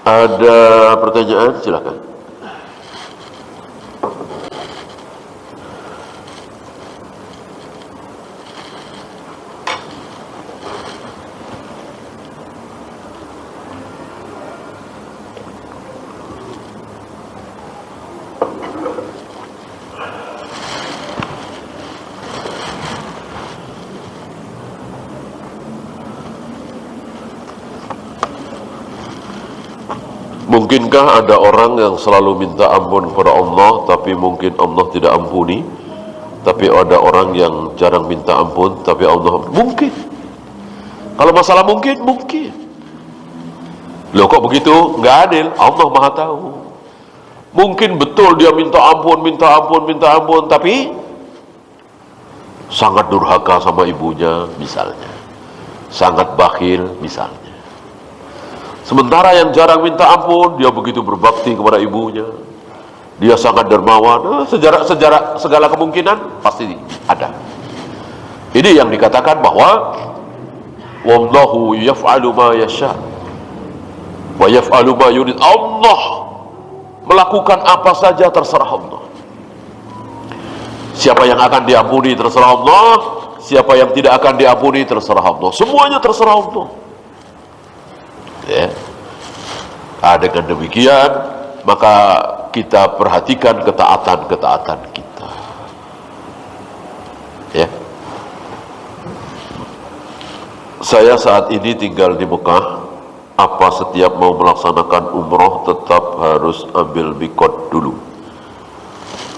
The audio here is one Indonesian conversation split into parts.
Ada pertanyaan? Silakan. Mungkinkah ada orang yang selalu minta ampun kepada Allah tapi mungkin Allah tidak ampuni? Tapi ada orang yang jarang minta ampun tapi Allah mungkin. Kalau masalah mungkin, mungkin. Loh kok begitu? Nggak adil. Allah Maha tahu. Mungkin betul dia minta ampun, tapi sangat durhaka sama ibunya misalnya. Sangat bakhil misalnya. Sementara yang jarang minta ampun, dia begitu berbakti kepada ibunya. Dia sangat dermawan. Segala kemungkinan pasti ada. Ini yang dikatakan bahwa wallahu yaf'alu ma yasha wa yaf'alu ma yurid. Allah melakukan apa saja terserah Allah. Siapa yang akan diampuni terserah Allah, siapa yang tidak akan diampuni terserah Allah. Semuanya terserah Allah. Ya. Dengan demikian maka kita perhatikan ketaatan kita. Ya. Saya saat ini tinggal di Mekah. Apa setiap mau melaksanakan umroh tetap harus ambil mikot dulu?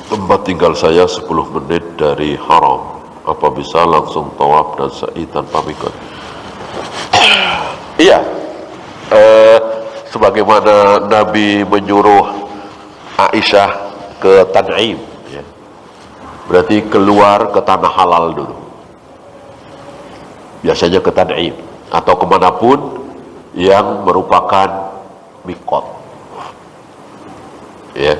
Tempat tinggal saya 10 menit dari haram. Apa bisa langsung tawaf dan sa'i tanpa mikot? Iya. Sebagaimana Nabi menyuruh Aisyah ke Tan'im, ya. Berarti keluar ke tanah halal dulu. Biasanya ke Tan'im atau kemanapun yang merupakan mikot. Ya.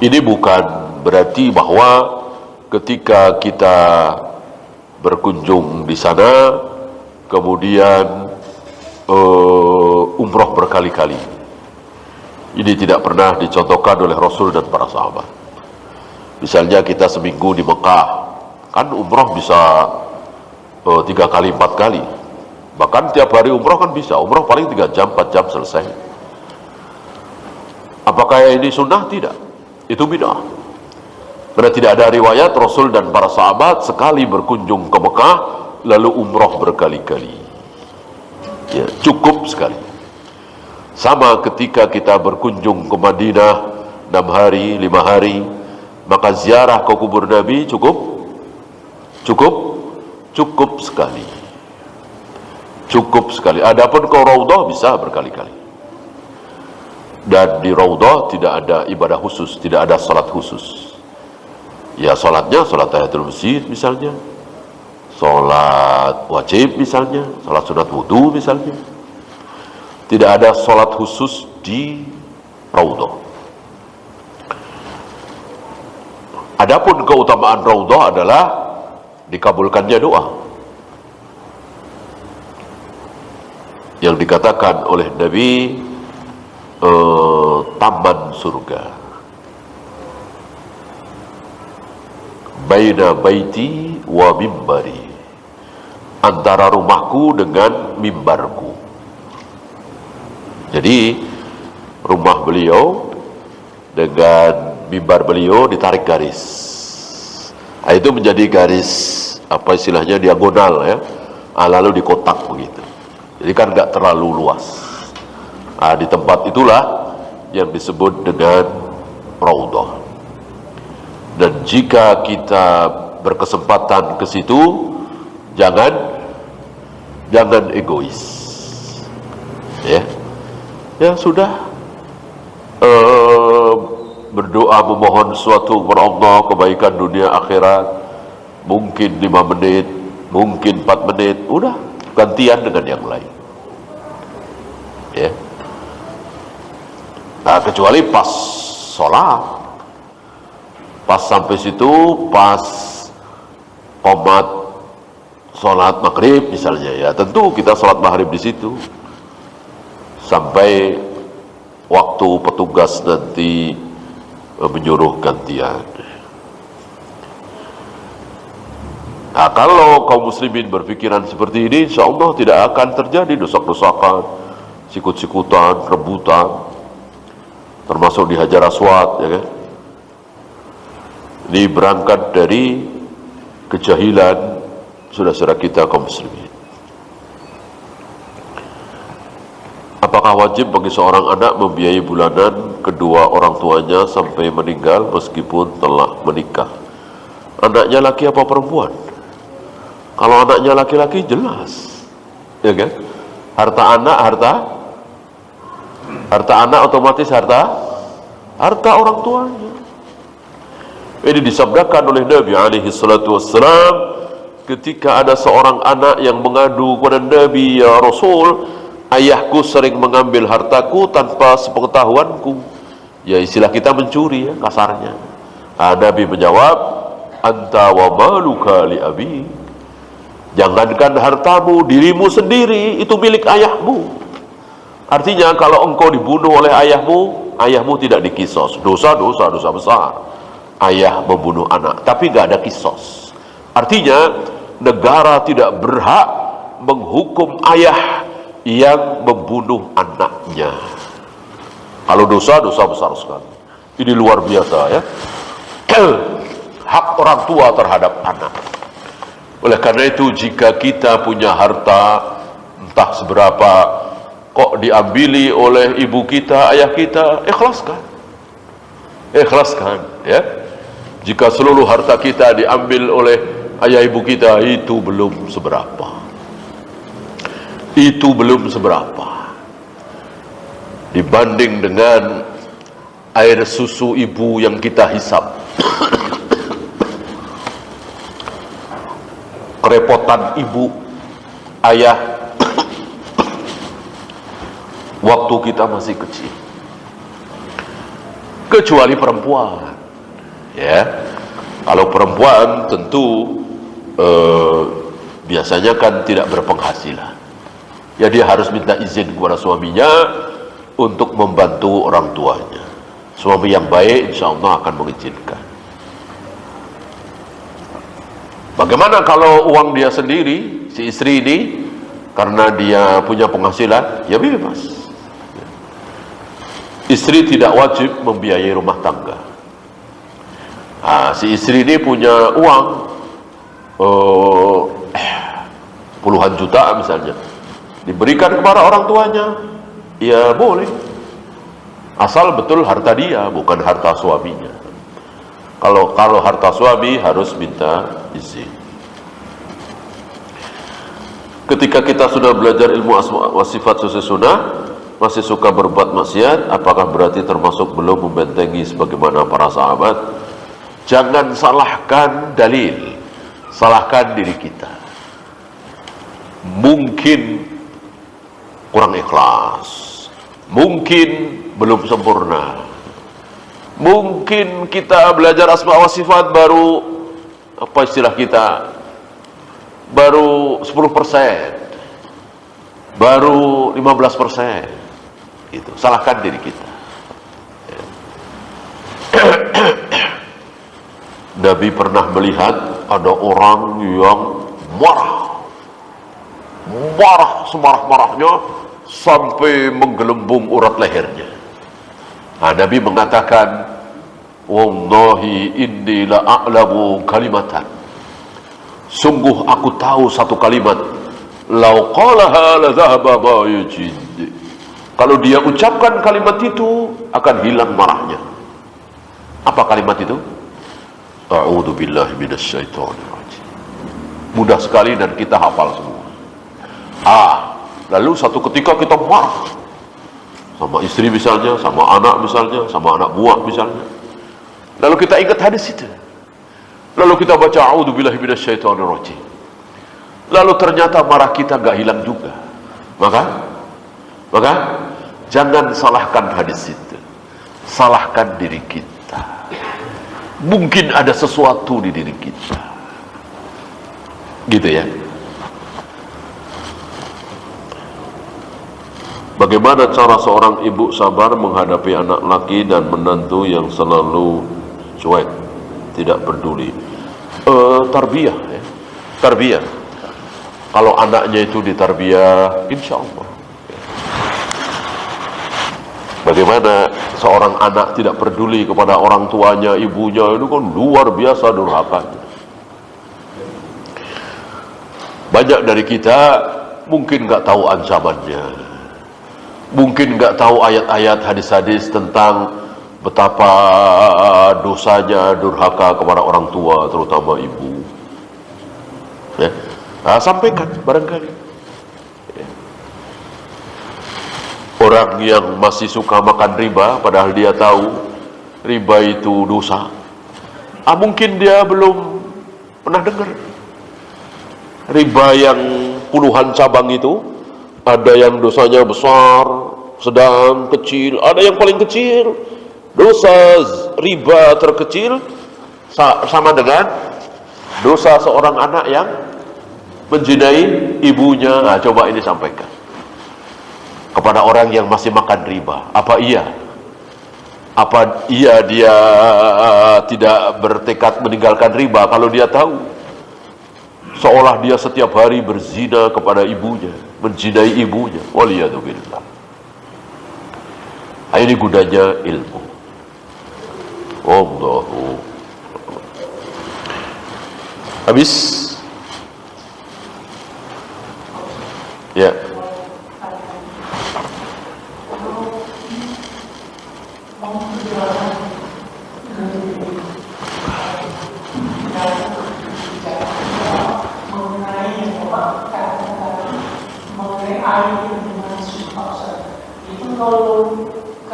Ini bukan berarti bahwa ketika kita berkunjung di sana kemudian umroh berkali-kali. Ini tidak pernah dicontohkan oleh Rasul dan para sahabat. Misalnya kita seminggu di Mekah, kan umroh bisa 3 kali 4 kali. Bahkan tiap hari umroh kan bisa. Umroh paling 3 jam 4 jam selesai. Apakah ini sunnah? Tidak. Itu bid'ah. Karena tidak ada riwayat Rasul dan para sahabat sekali berkunjung ke Mekah lalu umroh berkali-kali. Ya, cukup sekali. Sama ketika kita berkunjung ke Madinah 6 hari, 5 hari, maka ziarah ke kubur Nabi cukup sekali. Cukup sekali. Adapun ke Raudhah bisa berkali-kali. Dan di Raudhah tidak ada ibadah khusus, tidak ada salat khusus. Ya salatnya salat tahiyatul masjid misalnya, salat wajib misalnya, salat sunat wudu misalnya. Tidak ada salat khusus di Raudhah. Adapun keutamaan Raudhah adalah dikabulkannya doa. Yang dikatakan oleh Nabi taman surga. Baina baiti wa mimbari. Antara rumahku dengan mimbarku. Jadi rumah beliau dengan mimbar beliau ditarik garis. Nah, itu menjadi garis apa istilahnya diagonal ya. Lalu di kotak begitu. Jadi kan nggak terlalu luas. Nah, di tempat itulah yang disebut dengan Raudhah. Dan jika kita berkesempatan ke situ, jangan egois. Ya sudah. Berdoa memohon sesuatu kepada Allah, kebaikan dunia akhirat, mungkin 5 menit, mungkin 4 menit, udah gantian dengan yang lain. Ya. Nah, kecuali pas sholat, pas sampai situ, pas qomat sholat maghrib misalnya, ya tentu kita sholat maghrib di situ. sampai waktu petugas nanti menyuruh gantian. Nah, kalau kaum muslimin berpikiran seperti ini, insya Allah tidak akan terjadi dosak-dosakan, sikut-sikutan, rebutan, termasuk dihajar aswad, ya kan? Ini berangkat dari kejahilan saudara-saudara kita kaum muslimin. Apakah wajib bagi seorang anak membiayai bulanan kedua orang tuanya sampai meninggal meskipun telah menikah? Anaknya laki apa perempuan? Kalau anaknya laki-laki jelas, ya kan? Harta anak otomatis harta orang tuanya. Ini disabdakan oleh Nabi alaihi salatu wassalam ketika ada seorang anak yang mengadu kepada Nabi, ya Rasul, ayahku sering mengambil hartaku tanpa sepengetahuanku. Ya, istilah kita mencuri, ya, kasarnya. Nah, Nabi menjawab, anta wa maluka li abi. Jangankan hartamu, dirimu sendiri itu milik ayahmu. Artinya kalau engkau dibunuh oleh ayahmu tidak dikisos. Dosa besar. Ayah membunuh anak, tapi gak ada kisos. Artinya negara tidak berhak menghukum ayah yang membunuh anaknya. Kalau dosa besar sekali. Ini luar biasa, ya. Hak orang tua terhadap anak. Oleh karena itu, jika kita punya harta entah seberapa, kok diambili oleh ibu kita, ayah kita, ikhlaskan, ya. Jika seluruh harta kita diambil oleh ayah ibu kita, itu belum seberapa. Dibanding dengan air susu ibu yang kita hisap, kerepotan ibu, ayah waktu kita masih kecil. Kecuali perempuan, ya. Kalau perempuan tentu biasanya kan tidak berpenghasilan, ya, dia harus minta izin kepada suaminya untuk membantu orang tuanya. Suami yang baik insya Allah akan mengizinkan. Bagaimana kalau uang dia sendiri, si istri ini, karena dia punya penghasilan, ya bebas. Istri tidak wajib membiayai rumah tangga. Nah, si istri ini punya uang puluhan juta misalnya, diberikan kepada orang tuanya, ya boleh, asal betul harta dia, bukan harta suaminya. Kalau harta suami harus minta izin. Ketika kita sudah belajar ilmu asma wa sifat sesuai sunnah, masih suka berbuat maksiat, apakah berarti termasuk belum membentengi sebagaimana para sahabat? Jangan salahkan dalil, salahkan diri kita. Mungkin kurang ikhlas, mungkin belum sempurna, mungkin kita belajar asma wa sifat baru, apa istilah kita, baru 10%, baru 15%, gitu. Salahkan diri kita. Nabi pernah melihat ada orang yang marah semarah-marahnya sampai menggelembung urat lehernya. Nah, Nabi mengatakan, wallahi inni la a'lamu kalimatan, sungguh aku tahu satu kalimat, lau qalaha la dhahaba ma yajid, kalau dia ucapkan kalimat itu akan hilang marahnya. Apa kalimat itu? A'udzu billahi minasyaitonir rajim. Mudah sekali dan kita hafal semua. Lalu satu ketika kita marah sama istri misalnya, sama anak misalnya, sama anak buah misalnya. Lalu kita ingat hadis itu. Lalu kita baca a'udzu billahi minasyaitonir rajim. Lalu ternyata marah kita enggak hilang juga. Maka jangan salahkan hadis itu. Salahkan diri kita. Mungkin ada sesuatu di diri kita, gitu ya. Bagaimana cara seorang ibu sabar menghadapi anak laki dan menantu yang selalu cuek, tidak peduli? Tarbiyah ya. Tarbiyah. Kalau anaknya itu ditarbiyah, insya Allah. Bagaimana seorang anak tidak peduli kepada orang tuanya, ibunya, itu kan luar biasa durhakanya. Banyak dari kita mungkin nggak tahu ancamannya, mungkin nggak tahu ayat-ayat hadis-hadis tentang betapa dosanya durhaka kepada orang tua, terutama ibu. Ya. Nah, sampaikan barangkali. Ya. Orang yang masih suka makan riba, padahal dia tahu riba itu dosa. Mungkin dia belum pernah dengar. Riba yang puluhan cabang itu, ada yang dosanya besar, sedang, kecil, ada yang paling kecil. Dosa riba terkecil sama dengan dosa seorang anak yang menzinai ibunya. Nah, coba ini sampaikan kepada orang yang masih makan riba. Apa iya dia tidak bertekad meninggalkan riba kalau dia tahu seolah dia setiap hari berzina kepada ibunya, menzinai ibunya. Waliyadzubillah. Ini gunanya ilmu. Allahu. Habis? Ya.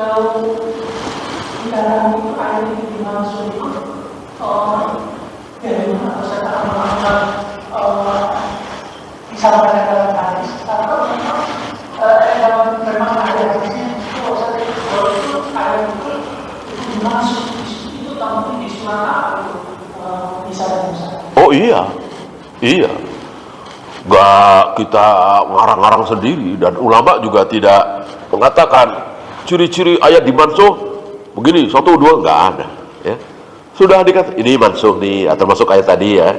Kalau di dalam itu air yang dimaksud itu dari mana bisa pada dalam hadis atau memang ada hadisnya itu air itu dimaksud itu tampil di sunnah bisa. Oh iya, nggak kita ngarang-ngarang sendiri, dan ulama juga tidak mengatakan ciri-ciri ayat dimansuh begini 1, 2, nggak ada ya. Sudah dikatakan ini mansuh nih, termasuk ayat tadi ya,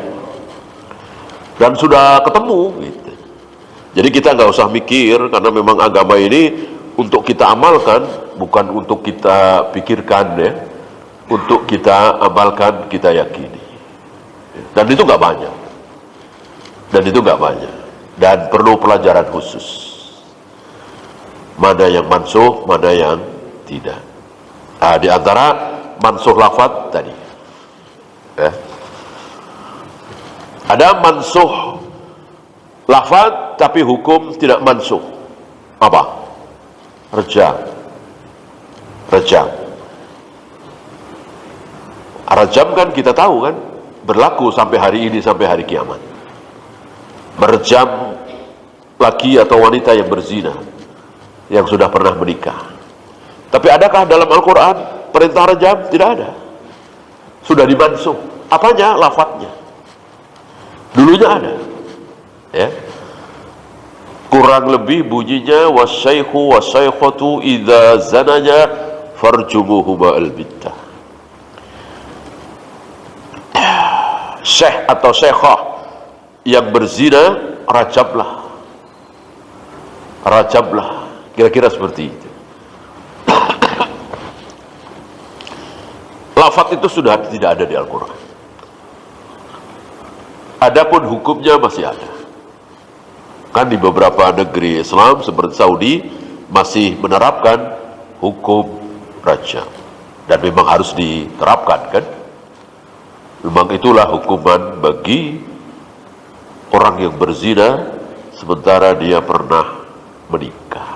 dan sudah ketemu gitu. Jadi kita nggak usah mikir, karena memang agama ini untuk kita amalkan, bukan untuk kita pikirkan ya, untuk kita amalkan, kita yakini. Dan itu nggak banyak, dan perlu pelajaran khusus. Mana yang mansuh, mana yang tidak. Di antara mansuh lafaz tadi. Ya. Ada mansuh lafaz tapi hukum tidak mansuh. Apa? Rejam. Rejam kan kita tahu kan, berlaku sampai hari ini, sampai hari kiamat. Merejam laki atau wanita yang berzina, yang sudah pernah menikah. Tapi adakah dalam Al-Quran perintah rejam? Tidak ada. Sudah dimansuh. Apanya? Lafadznya. Dulunya ada ya. Kurang lebih bunyinya wasyaikhu wasyaikhatu idza zanaya farjumuhuma albittah. Syekh atau syekhah yang berzina, rajablah. Kira-kira seperti itu. Lafaz itu sudah tidak ada di Al-Quran. Adapun hukumnya masih ada. Kan di beberapa negeri Islam seperti Saudi masih menerapkan hukum rajam, dan memang harus diterapkan kan. Memang itulah hukuman bagi orang yang berzina sementara dia pernah menikah.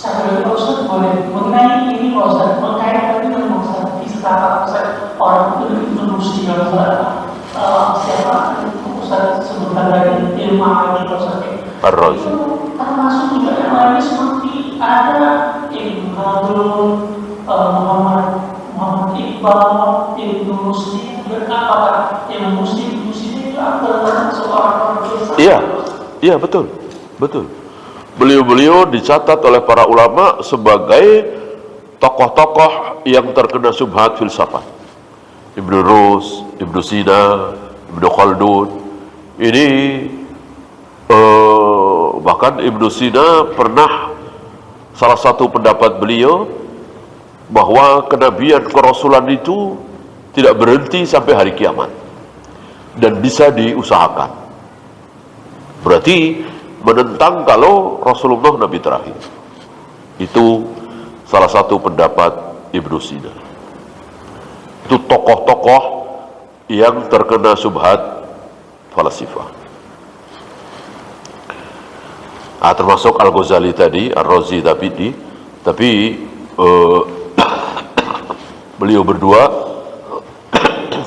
Saya Ustaz boleh mengenai ini Ustaz, berkaitan dengan Ustaz, istilah Ustaz orang itu menulis siapa Ustaz sebutkan dari ilmu alim Ustaz itu termasuk juga yang lain seperti ada Ibnu Khaldun, Muhammad Iqbal, Ibnu Muslim, berapa yang muslim itu adalah seorang biasa. Iya betul. Beliau dicatat oleh para ulama sebagai tokoh-tokoh yang terkena syubhat filsafat. Ibnu Rus, Ibnu Sina, Ibnu Khaldun. Ini bahkan Ibnu Sina pernah, salah satu pendapat beliau bahwa kenabian kerasulan itu tidak berhenti sampai hari kiamat dan bisa diusahakan. Berarti menentang kalau Rasulullah Nabi terakhir. Itu salah satu pendapat Ibnu Sina. Itu tokoh-tokoh yang terkena syubhat falasifah. Termasuk Al-Ghazali tadi, Ar-Razi tapi beliau berdua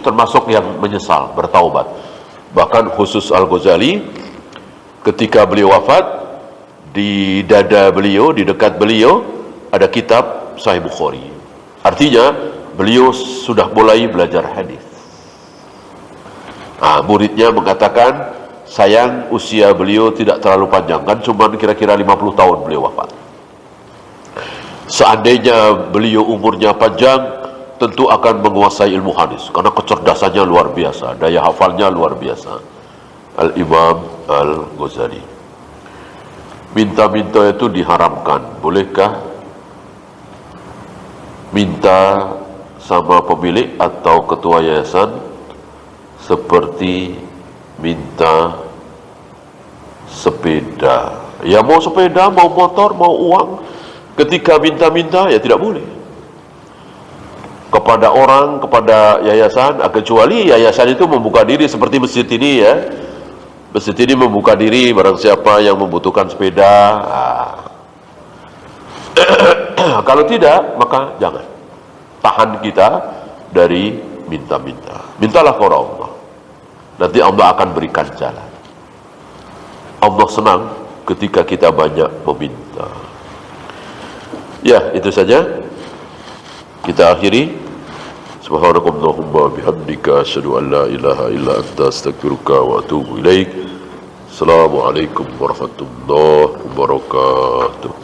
termasuk yang menyesal, bertaubat. Bahkan khusus Al-Ghazali, ketika beliau wafat, di dada beliau, di dekat beliau ada kitab Sahih Bukhari. Artinya beliau sudah mulai belajar hadis. Muridnya mengatakan, sayang usia beliau tidak terlalu panjang, kan cuma kira-kira 50 tahun beliau wafat. Seandainya beliau umurnya panjang, tentu akan menguasai ilmu hadis karena kecerdasannya luar biasa, daya hafalnya luar biasa. Al-Imam Al-Ghazali. Minta-minta itu diharamkan. Bolehkah minta sama pemilik atau ketua yayasan seperti minta sepeda? Ya, mau sepeda, mau motor, mau uang, ketika minta-minta ya tidak boleh kepada orang, kepada yayasan, kecuali yayasan itu membuka diri seperti masjid ini ya. Masjid ini membuka diri, barang siapa yang membutuhkan sepeda. Kalau tidak, maka jangan. Tahan kita dari minta-minta. Mintalah kepada Allah. Nanti Allah akan berikan jalan. Allah senang ketika kita banyak meminta. Ya, itu saja. Kita akhiri. Subhanakallahumma bihamdika asyhadu an la ilaha illa anta astaghfiruka wa atubu ilaik. Assalamualaikum warahmatullahi wabarakatuh.